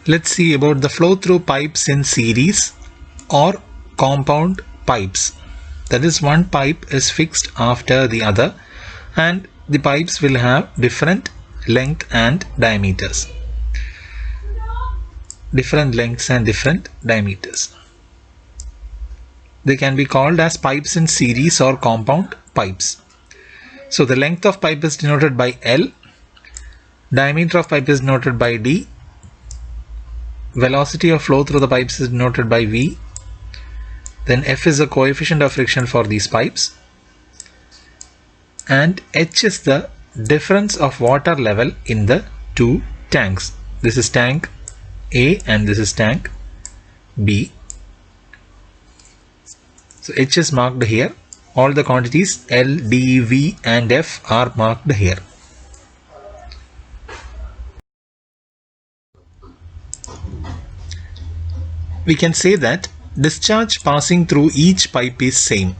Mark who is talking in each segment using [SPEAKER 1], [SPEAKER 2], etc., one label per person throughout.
[SPEAKER 1] let's see about the flow through pipes in series or compound pipes. That is, one pipe is fixed after the other and the pipes will have different length and diameters. Different lengths and different diameters. They can be called as pipes in series or compound pipes. So the length of pipe is denoted by L, diameter of pipe is denoted by D, velocity of flow through the pipes is denoted by V, then F is the coefficient of friction for these pipes, and H is the difference of water level in the two tanks. This is tank A and this is tank B. So H is marked here. All the quantities L, D, V and F are marked here. We can say that discharge passing through each pipe is same.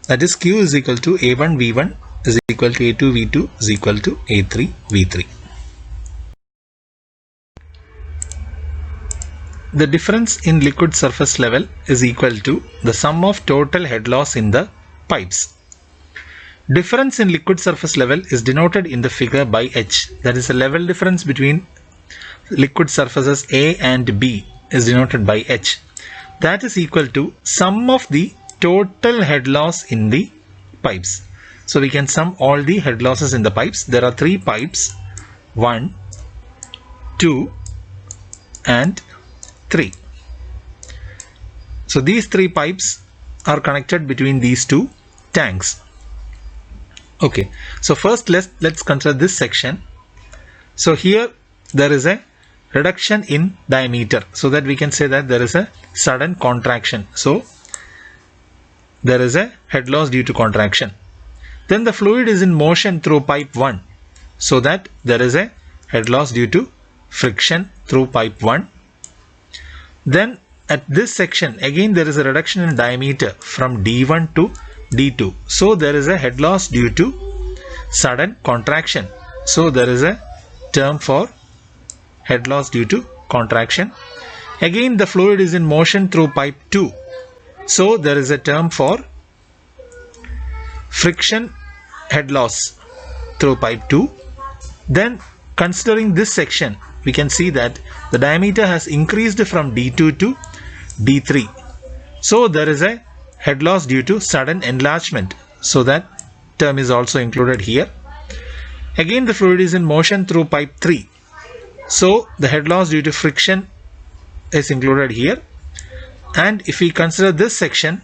[SPEAKER 1] That is, Q is equal to A1 V1 is equal to A2 V2 is equal to A3 V3. The difference in liquid surface level is equal to the sum of total head loss in the pipes. Difference in liquid surface level is denoted in the figure by H. That is, the level difference between liquid surfaces A and B is denoted by H. That is equal to sum of the total head loss in the pipes. So we can sum all the head losses in the pipes. There are three pipes, 1, 2 and 3. So these three pipes are connected between these two tanks. Okay, so first let's consider this section. So here there is a reduction in diameter, so that we can say that there is a sudden contraction. So there is a head loss due to contraction. Then the fluid is in motion through pipe 1, so that there is a head loss due to friction through pipe 1. Then at this section again there is a reduction in diameter from D1 to D2, so there is a head loss due to sudden contraction. So there is a term for head loss due to contraction. Again the fluid is in motion through pipe 2, so there is a term for friction head loss through pipe 2. Then considering this section, we can see that the diameter has increased from D2 to D3, so there is a head loss due to sudden enlargement, so that term is also included here. Again the fluid is in motion through pipe 3, so the head loss due to friction is included here. And if we consider this section,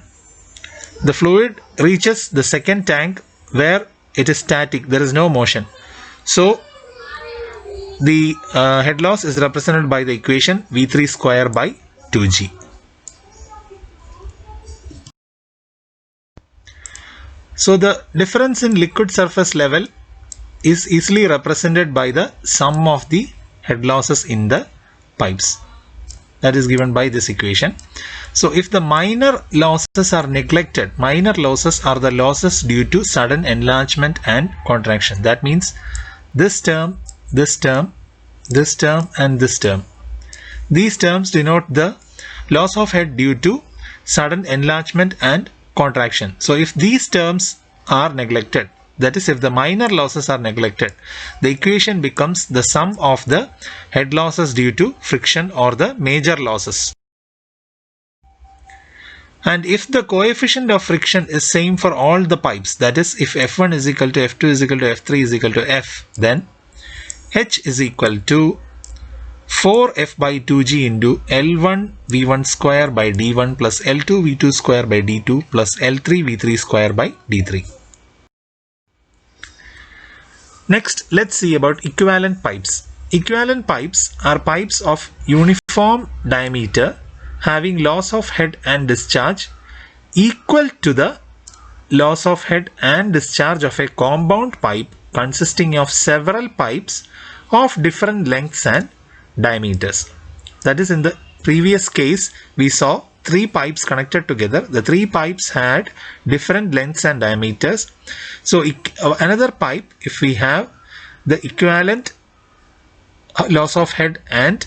[SPEAKER 1] the fluid reaches the second tank where it is static, there is no motion, so the head loss is represented by the equation V3 square by 2G. So the difference in liquid surface level is easily represented by the sum of the head losses in the pipes. That is given by this equation. So if the minor losses are neglected, minor losses are the losses due to sudden enlargement and contraction. That means this term, this term, this term and this term. These terms denote the loss of head due to sudden enlargement and contraction. So if these terms are neglected, that is, if the minor losses are neglected, the equation becomes the sum of the head losses due to friction or the major losses. And if the coefficient of friction is same for all the pipes, that is, if F1 is equal to F2 is equal to F3 is equal to F, then H is equal to 4F by 2G into L1 V1 square by D1 plus L2 V2 square by D2 plus L3 V3 square by D3. Next, let's see about equivalent pipes. Equivalent pipes are pipes of uniform diameter having loss of head and discharge equal to the loss of head and discharge of a compound pipe consisting of several pipes of different lengths and diameters. That is, in the previous case we saw three pipes connected together. The three pipes had different lengths and diameters. So another pipe, if we have the equivalent loss of head and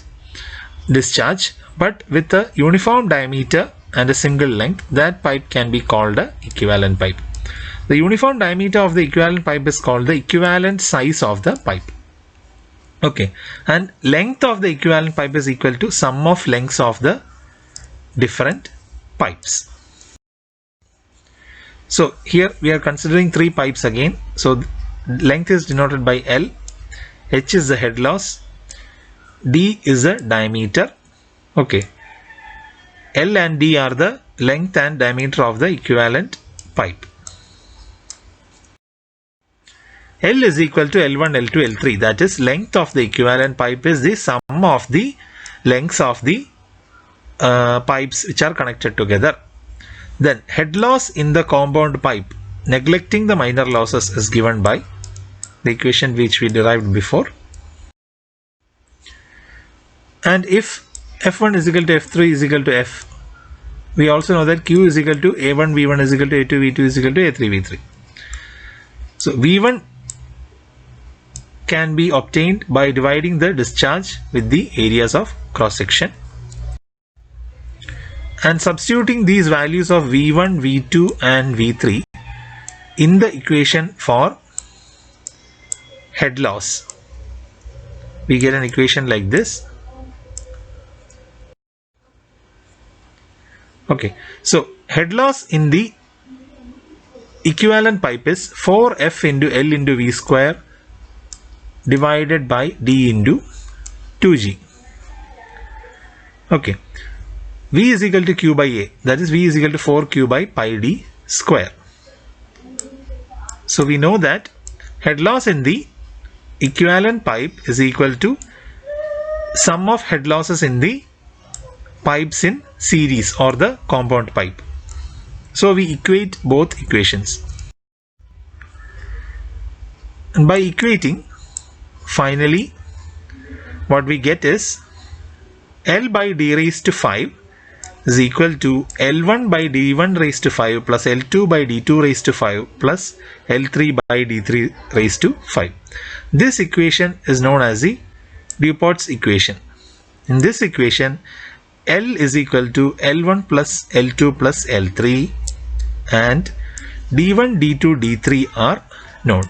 [SPEAKER 1] discharge, but with a uniform diameter and a single length, that pipe can be called a equivalent pipe. The uniform diameter of the equivalent pipe is called the equivalent size of the pipe. Okay, and length of the equivalent pipe is equal to sum of lengths of the different pipes. So here we are considering three pipes again. So length is denoted by L, H is the head loss, D is the diameter. Okay, L and D are the length and diameter of the equivalent pipe. L is equal to L1, L2, L3. That is, length of the equivalent pipe is the sum of the lengths of the pipes which are connected together. Then head loss in the compound pipe, neglecting the minor losses, is given by the equation which we derived before. And if F1 is equal to F3 is equal to F, we also know that Q is equal to A1 V1 is equal to A2 V2 is equal to A3 V3. So V1 can be obtained by dividing the discharge with the areas of cross section and substituting these values of V1, V2 and V3 in the equation for head loss. We get an equation like this. Okay, so head loss in the equivalent pipe is 4F into L into V square divided by D into 2G. Okay, V is equal to Q by A, that is V is equal to 4Q by pi D square. So we know that head loss in the equivalent pipe is equal to sum of head losses in the pipes in series or the compound pipe. So we equate both equations. And by equating, finally what we get is L by D raised to 5 is equal to L1 by D1 raised to 5 plus L2 by D2 raised to 5 plus L3 by D3 raised to 5. This equation is known as the Duport's equation. In this equation, L is equal to L1 plus L2 plus L3 and D1, D2, D3 are known.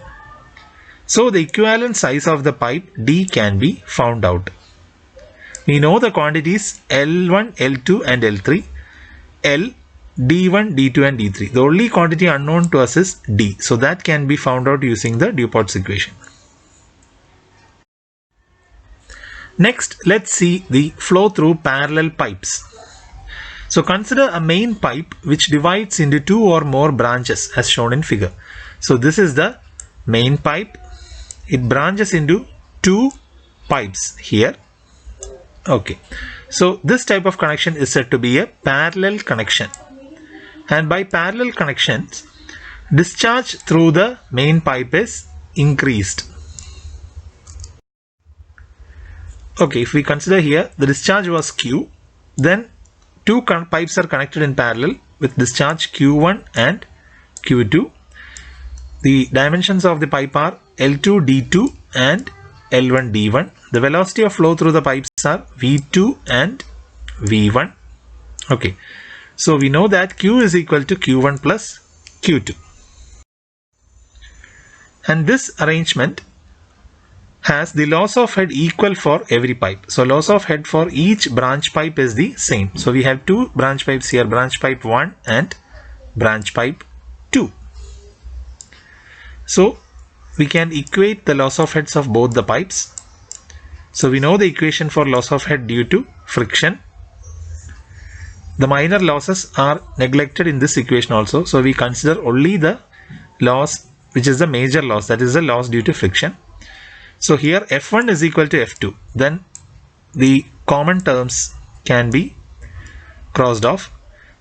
[SPEAKER 1] So the equivalent size of the pipe D can be found out. We know the quantities L1, L2 and L3, L, D1, D2 and D3. The only quantity unknown to us is D. So that can be found out using the Duport's equation. Next, let's see the flow through parallel pipes. So consider a main pipe which divides into two or more branches as shown in figure. So this is the main pipe. It branches into two pipes here. Okay. So this type of connection is said to be a parallel connection. And by parallel connections, discharge through the main pipe is increased. Okay, if we consider here the discharge was Q, then two pipes are connected in parallel with discharge Q1 and Q2. The dimensions of the pipe are L2 D2 and L1 D1. The velocity of flow through the pipes are V2 and V1. Okay, so we know that Q is equal to Q1 plus Q2. And this arrangement has the loss of head equal for every pipe. So loss of head for each branch pipe is the same. So we have two branch pipes here, branch pipe 1 and branch pipe 2. So we can equate the loss of heads of both the pipes. So we know the equation for loss of head due to friction. The minor losses are neglected in this equation also. So we consider only the loss which is the major loss, that is the loss due to friction. So here F1 is equal to F2. Then the common terms can be crossed off.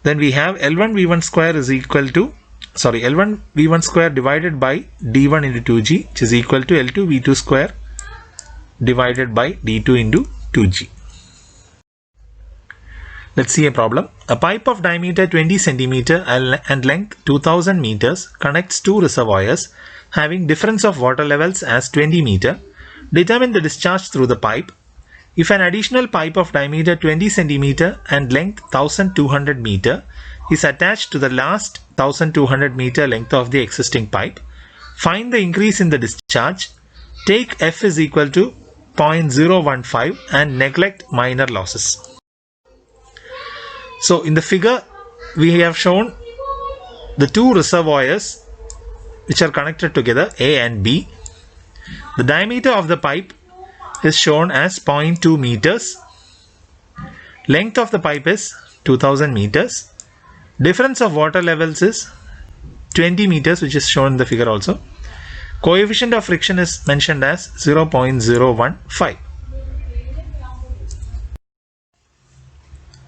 [SPEAKER 1] Then we have L1 V1 square is equal to, L1 V1 square divided by D1 into 2G, which is equal to L2 V2 square divided by D2 into 2G. Let's see a problem. A pipe of diameter 20 cm and length 2000 meters connects two reservoirs having difference of water levels as 20 meter Determine the discharge through the pipe. If an additional pipe of diameter 20 cm and length 1200 meter is attached to the last 1200 meter length of the existing pipe, find the increase in the discharge. Take F is equal to 0.015 and neglect minor losses. So in the figure we have shown the two reservoirs which are connected together, A and B. The diameter of the pipe is shown as 0.2 meters. Length of the pipe is 2000 meters. Difference of water levels is 20 meters, which is shown in the figure also. Coefficient of friction is mentioned as 0.015.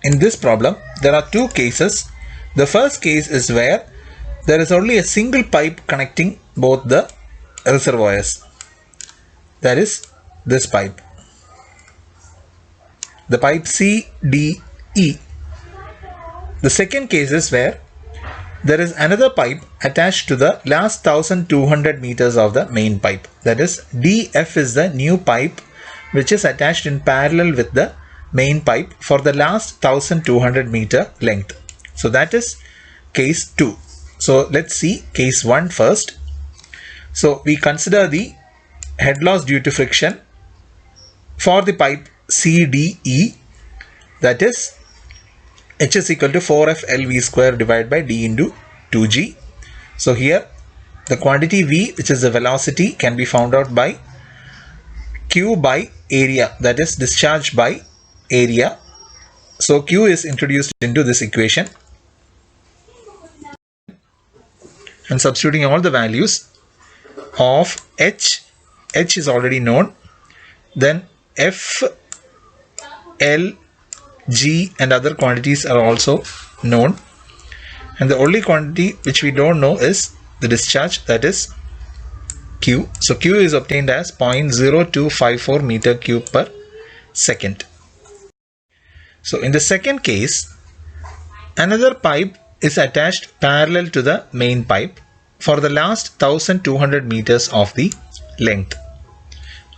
[SPEAKER 1] In this problem, there are two cases. The first case is where there is only a single pipe connecting both the reservoirs. That is this pipe. The pipe CDE. The second case is where there is another pipe attached to the last 1200 meters of the main pipe. That is DF is the new pipe which is attached in parallel with the main pipe for the last 1200 meter length. So that is case 2. So let's see case 1 first. So we consider the head loss due to friction for the pipe CDE, that is H is equal to 4F LV square divided by D into 2G. So here the quantity V, which is the velocity, can be found out by Q by area, that is discharge by area. So Q is introduced into this equation and substituting all the values of H is already known, then F, L, G and other quantities are also known, and the only quantity which we don't know is the discharge, that is Q. So Q is obtained as 0.0254 meter cube per second. So in the second case, another pipe is attached parallel to the main pipe for the last 1200 meters of the length.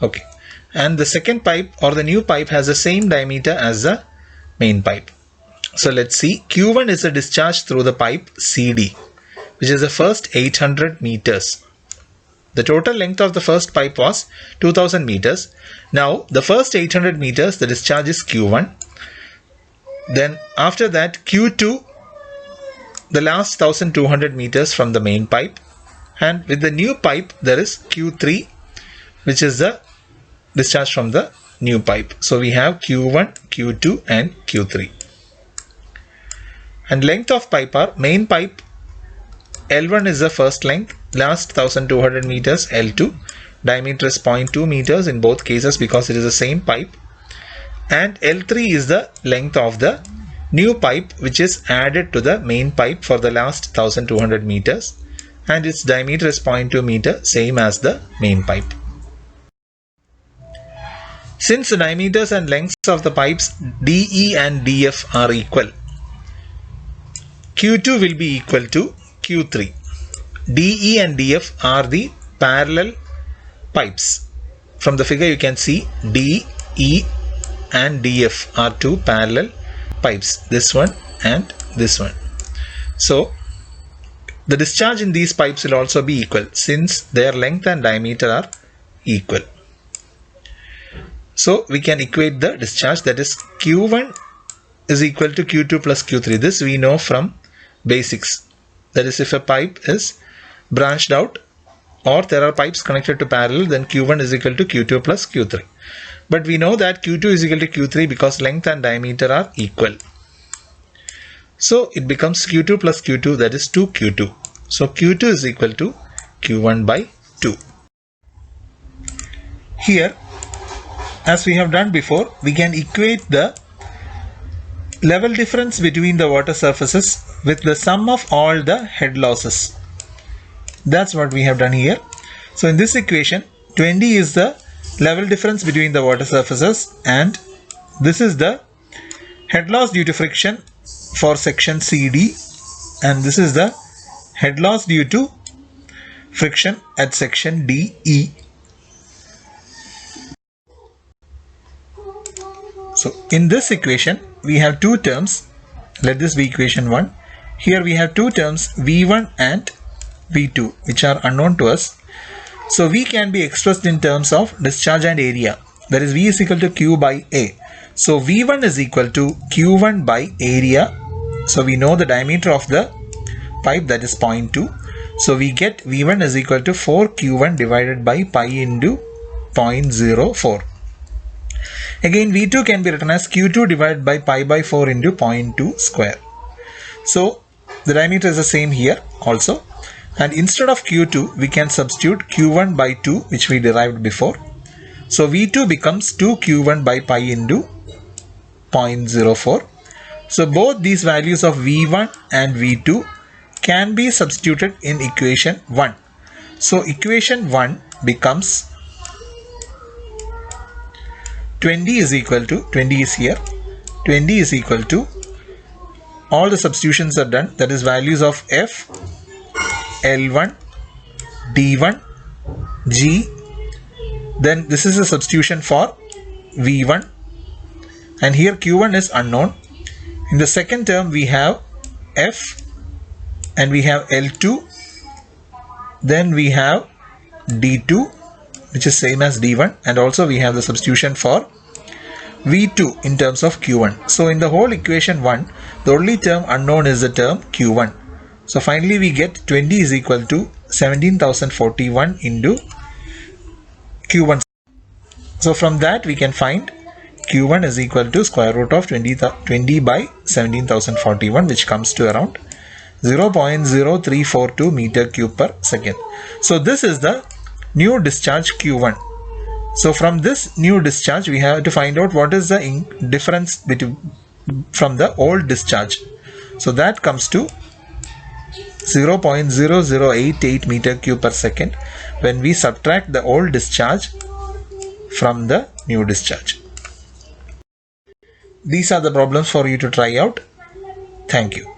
[SPEAKER 1] Okay, and the second pipe or the new pipe has the same diameter as the main pipe. So let's see, Q1 is a discharge through the pipe CD, which is the first 800 meters. The total length of the first pipe was 2000 meters. Now the first 800 meters the discharge is Q1. Then after that Q2, the last 1200 meters from the main pipe, and with the new pipe there is Q3, which is the discharge from the new pipe. So we have Q1, Q2 and Q3. And length of pipe are main pipe L1 is the first length, last 1200 meters L2, diameter is 0.2 meters in both cases because it is the same pipe, and L3 is the length of the new pipe which is added to the main pipe for the last 1200 meters, and its diameter is 0.2 meter, same as the main pipe. Since the diameters and lengths of the pipes DE and DF are equal, Q2 will be equal to Q3. DE and DF are the parallel pipes. From the figure you can see DE and DF are two parallel pipes, this one and this one. So the discharge in these pipes will also be equal since their length and diameter are equal. So we can equate the discharge, that is Q1 is equal to Q2 plus Q3. This we know from basics. That is, if a pipe is branched out or there are pipes connected to parallel, then Q1 is equal to Q2 plus Q3. But we know that Q2 is equal to Q3 because length and diameter are equal. So it becomes Q2 plus Q2, that is 2Q2. So Q2 is equal to Q1 by 2. Here, as we have done before, we can equate the level difference between the water surfaces with the sum of all the head losses. That's what we have done here. So in this equation, 20 is the level difference between the water surfaces, and this is the head loss due to friction for section CD, and this is the head loss due to friction at section DE. So in this equation we have two terms. Let this be equation 1. Here we have two terms V1 and V2 which are unknown to us. So V can be expressed in terms of discharge and area, that is V is equal to Q by A. So V1 is equal to Q1 by area. So we know the diameter of the pipe, that is 0.2. So we get V1 is equal to 4Q1 divided by pi into 0.04. Again V2 can be written as Q2 divided by pi by 4 into 0.2 square. So the diameter is the same here also, and instead of Q2 we can substitute Q1 by 2 which we derived before. So V2 becomes 2Q1 by pi into 0.04. So both these values of V1 and V2 can be substituted in equation 1. So equation 1 becomes 20 is equal to, 20 is here, 20 is equal to, all the substitutions are done, that is values of F, L1, D1, G, then this is a substitution for V1, and here Q1 is unknown. In the second term we have F and we have L2, then we have D2 which is same as D1, and also we have the substitution for V2 in terms of Q1. So in the whole equation 1, the only term unknown is the term Q1. So finally we get 20 is equal to 17,041 into Q1. So from that we can find Q1 is equal to square root of 20 by 17,041, which comes to around 0.0342 meter cube per second. So this is the new discharge Q1. So from this new discharge we have to find out what is the difference between from the old discharge. So that comes to 0.0088 meter cube per second when we subtract the old discharge from the new discharge. These are the problems for you to try out. Thank you.